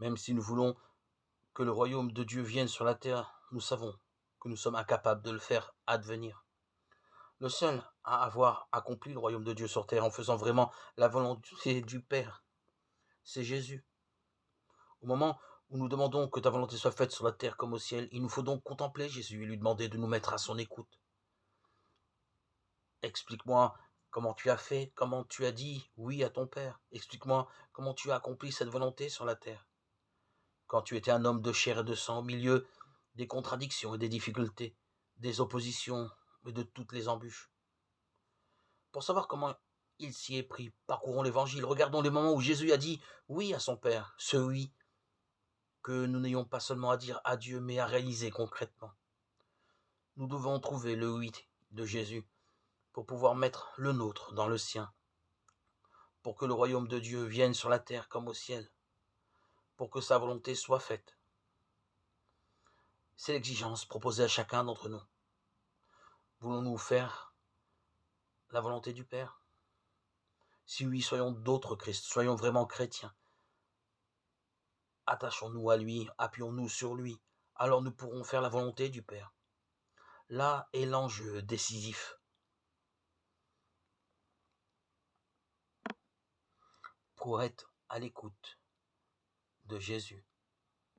Même si nous voulons que le royaume de Dieu vienne sur la terre, nous savons que nous sommes incapables de le faire advenir. Le seul à avoir accompli le royaume de Dieu sur terre en faisant vraiment la volonté du Père, c'est Jésus. Au moment où nous demandons que ta volonté soit faite sur la terre comme au ciel, il nous faut donc contempler Jésus et lui demander de nous mettre à son écoute. Explique-moi comment tu as fait, comment tu as dit oui à ton Père. Explique-moi comment tu as accompli cette volonté sur la terre. Quand tu étais un homme de chair et de sang, au milieu des contradictions et des difficultés, des oppositions et de toutes les embûches. Pour savoir comment il s'y est pris, parcourons l'Évangile, regardons les moments où Jésus a dit oui à son Père, ce oui que nous n'ayons pas seulement à dire à Dieu, mais à réaliser concrètement. Nous devons trouver le oui de Jésus pour pouvoir mettre le nôtre dans le sien, pour que le royaume de Dieu vienne sur la terre comme au ciel, pour que sa volonté soit faite. C'est l'exigence proposée à chacun d'entre nous. Voulons-nous faire la volonté du Père? Si oui, soyons d'autres Christ, soyons vraiment chrétiens. Attachons-nous à lui, appuyons-nous sur lui, alors nous pourrons faire la volonté du Père. Là est l'enjeu décisif. Pour être à l'écoute de Jésus.